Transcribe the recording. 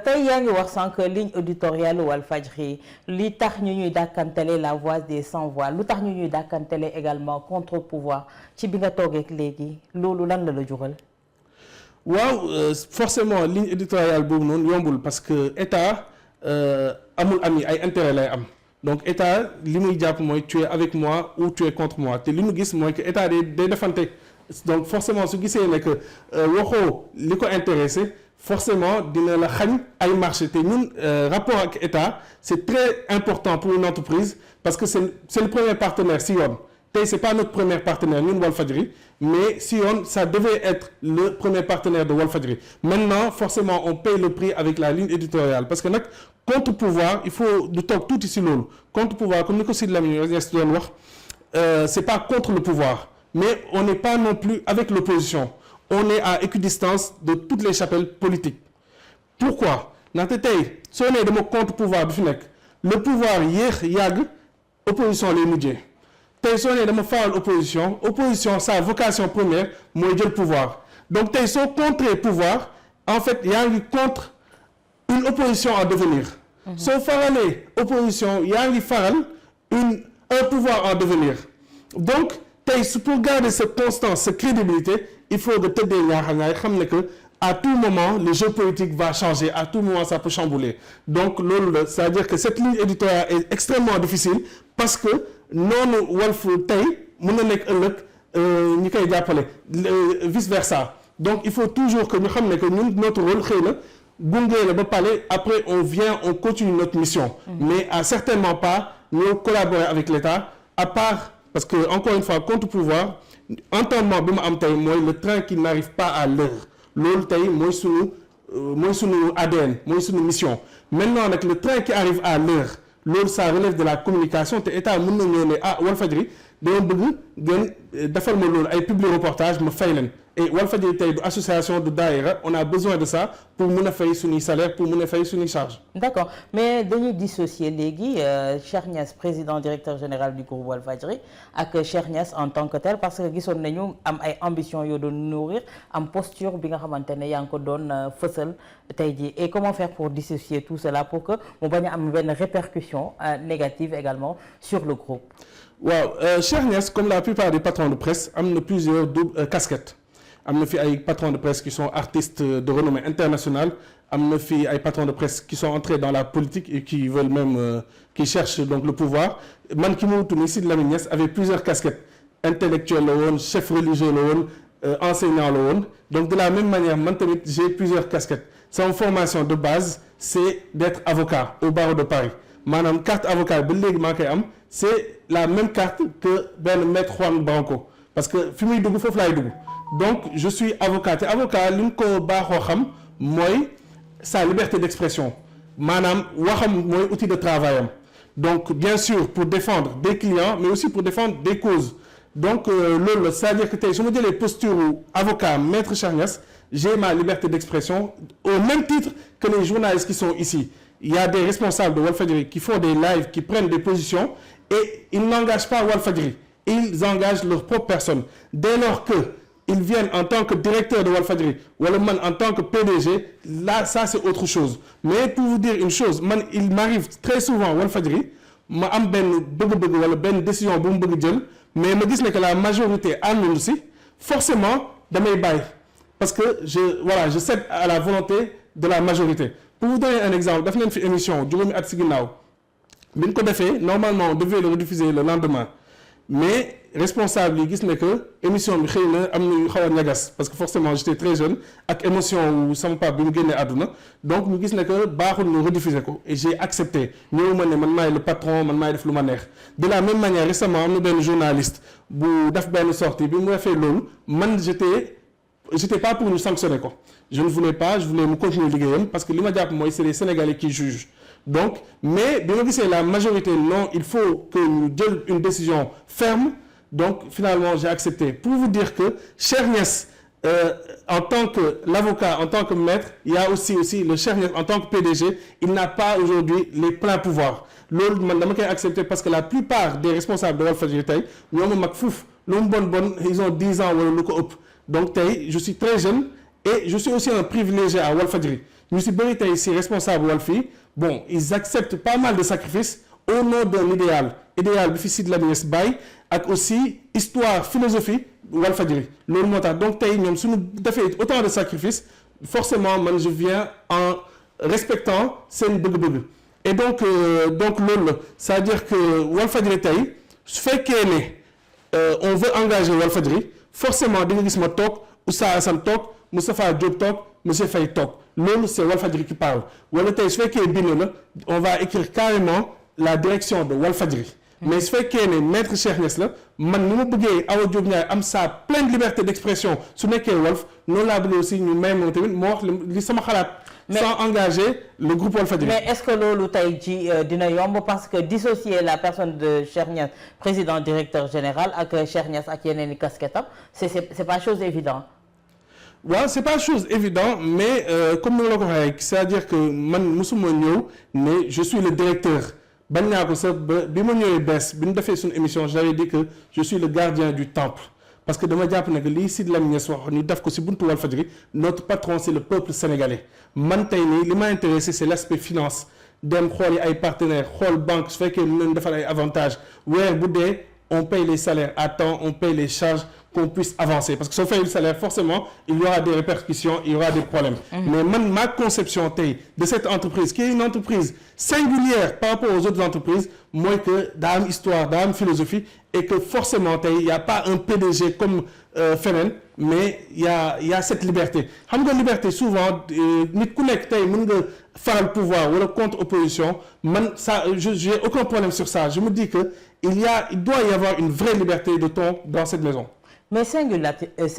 tey yaa ngi wax sànq ligne éditoriale Walfadjri li tax ñu ñuy dàkkantele la voix des sans voix lu tax ñu ñuy dàkkantele également contre pouvoir ci bi nga toogeek léegi loolu lan la jural. waaw forcément ligne éditoriale boobu noonu yombul parce que état amul ami ay intérêt lay am donc état li muy jàpp mooy tu es avec moi ou tu es contre moi te li mu gis mooy que état day defante donc forcément su gisee ne que waxoo li ko intéressé forcément dina la xañ ay marché te ñun rapport ak état c'est très important pour une entreprise parce que c'est le premier partenaire si yoon tey c'est pas notre premier partenaire ñun Walfadjri mais si yoon ça devait être le premier partenaire de Walfadjri maintenant forcément on paye le prix avec la ligne éditoriale parce que nag contre-pouvoir il faut du toog tuuti si loolu contre-pouvoir comme ni ko Sidy Lamine Niass doon wax c'est pas contre le pouvoir mais on n'est pas non plus avec l'opposition on est à équidistance de toutes les chapelles politiques pourquoi ndaxte tey soo nee dama contre-pouvoir bi fi nekk le pouvoir yéex yàgg opposition lay mujjee tey soo nee dama faral opposition sa vocation première mooy jël pouvoir donc tey soo contrer pouvoir en fait yaa ngi contre une opposition en devenir soo faralee opposition yaa ngi faral un pouvoir en devenir donc tey pour garder cette constance cette crédibilité il faut que tëddee ñaaxanaay xam ne que à tout moment le jeu politique va changer à tout moment ça peut chambouler donc loolu la c'est-à-dire que cette ligne éditoriale est extrêmement difficile parce que noonu Walf tey mën na nekk ëllëg ñi koy jàppale vice versa donc il faut toujours que ñu xam ne que ñun notre rôle xëy na gunge la ba pare après on continue notre mission mais certainement pas ñu collaborer avec l'État à part parce que encore une fois contre-pouvoir entendement bi ma am tey mooy le train qui n'arrive pas à l'heure loolu tey mooy sunu ADN mooy sunu mission maintenant nag le train qui arrive à l'heure loolu ça relève de la communication te état mën na ñëw ne Walfadjri dama bëgg ngeen defal ma loolu ay publi reportage ma fay leen et Walfadjri tey du association du daayira on a besoin de ça pour mën a fay suñuy salaire pour mën a fay suñuy charge d'accord mais dañuy dissocier léegi Cheikh Niass président directeur général du groupe Walfadjri ak Cheikh Niass en tant que tel parce que gisoon nañu am ay ambition yoo doon nourrir am posture bi nga xamante ne yaa ngi ko doon fësal tey jii et comment faire pour dissocier tout cela pour que mu bañ a am benn répercussion négative également sur le groupe. waaw Cheikh Niass comme la plupart des patrons de presse am na plusieurs casquettes. am na fi ay patrons de presse qui sont artistes de renommée internationale am na fi ay patrons de presse qui sont entrés dans la politique et qui veulent même qui cherchent donc le pouvoir man ki mu wutu ni Sidy Lamine Niass avait plusieurs casquettes intellectuel la woon chef religieux la woon enseignant la woon donc de la même manière man tamit j'ai plusieurs casquettes sama formation de base c'est d'être avocat au barreau de Paris maanaam carte avocat ba léegi maa koy am c'est la même carte que benn maître Juan Branco parce que fi muy dugg foofu laay dugg donc je suis avocat te avocat li mu ko baaxoo xam mooy sa liberté d'expression maanaam waxam mooy outil de travail am donc bien sûr pour défendre des clients mais aussi pour défendre des causes donc loolu la c'est-à-dire que tey su ma jëlee posture avocat maître Cheikh Niass j'ai ma liberté d'expression au même titre que les journalistes qui sont ici il y a des responsables de Walfadjri qui font des lives qui prennent des positions et ils n'engagent pas Walfadjri ils engagent leur propre personne dès lors que ils viennent en tant que directeur de Walfadjri wala man en tant que PDG là ça c'est autre chose mais pour vous dire une chose man il m'arrive très souvent Walfadjri ma am benn bëgg-bëgg wala benn décision bu mu bëgg jël mais ma gis ne que la majorité àndul si forcément damay bàyyi parce que je cède à la volonté de la majorité pour vous donner un exemple daf leen fi émission juróomi at si ginnaaw bi ñu ko defee normalement on devait le rediffuser le lendemain mais responsable yi gis ne que émission bi xëy na am na yu xaw a ñagas parce que forcément j'étais très jeune ak émotion wu sama papa bi mu génnee àdduna donc ñu gis ne que baaxul ñu rediffuser ko et j'ai accepté ñëw ma ne man maay le patron man maay def lu ma neex de la même manière récemment am na benn journaliste bu def benn sortie bi mu defee loolu man j'étais pas pour ñu sanctionner ko je ne voulais pas je voulais mu continuer liggéeyam parce que li ma jàpp mooy c'est les Sénégalais qui jugent donc mais bi ma gisee la majorité non il faut que ñu jël une décision ferme donc finalement j'ai accepté pour vous dire que Cheikh Niass en tant que l'avocat en tant que maître il y a aussi le Cheikh Niass en tant que PDG il n'a pas aujourd'hui les pleins pouvoirs loolu man dama koy accepter parce que la plupart des responsables de Walfadjri tey ñoo ma mag fuuf lu mu bon ils ont 10 ans wala lu ko ëpp donc tey je suis très jeune et je suis aussi un privilégié à Walfadjri ñu si bëri tey si responsable Walf yi bon ils acceptent pas mal de sacrifices au nom d'un idéal bi fi Sidy Lamine Niass bàyyi ak aussi histoire philosophie Walfadjri loolu moo tax donc tey ñoom suñu defee autant de sacrifices forcément man je viens en respectant seen bëgg-bëgg et donc loolu la c'est-à-dire que Walfadjri tey su fekkee ne on veut engager Walfadjri forcément di nga gis ma toog Oustaz Assane toog Moustapha Diop toog monsieur Faye toog loolu c'est Walfadjri qui parle wala tey su fekkee bind la on va écrire carrément la direction de Walfadjri mais su fekkee ne maître Cheikh Niass la man ni ma bëggee Awa Diop Ndiaye am sa pleine liberté d'expression su nekkee Walf noonu laa bëggee aussi ñu may moom tamit moo wax li sama xalaat sans engager le groupe Walfadjri. Mais est-ce que loolu tey ji dina yomb parce que dissocier la personne de Cheikh Niass président directeur général ak Cheikh Niass ak yeneen i casquette am c'est pas chose évidente. waaw c'est pas chose évidente mais comme ni ma la ko waxee c'est-à-dire que man mosuma ñëw ne je suis le directeur bañ naa ko sax ba bi ma ñëwee bees bi ñu defee suñu émission j'avais dit que je suis le gardien du temple parce que dama jàpp ne que lii Sidy Lamine Niass wax ñu def ko si buntu Walfadjri notre patron c'est le peuple sénégalais man tey nii li ma intéressé c'est l'aspect finance dem xool yi ay partenaires xool banque su fekkee mën nañu defal ay avantages weer bu dee on paye les salaires à temps on paye les charges qu'on puisse avancer parce que soo fayee le salaire forcément il y aura des répercussions il y aura des problèmes mais man ma conception tey de cette entreprise qui est une entreprise singulière par rapport aux autres entreprises mooy que daa am histoire daa am philosophie et que forcément tey il y a pas un PDG comme feneen mais il y a cette liberté xam nga liberté souvent nit ku nekk tey mën nga faral pouvoir wala contre opposition man ça j'ai aucun problème sur ça je me dis que il doit y avoir une vraie liberté de ton dans cette maison. Mais singularité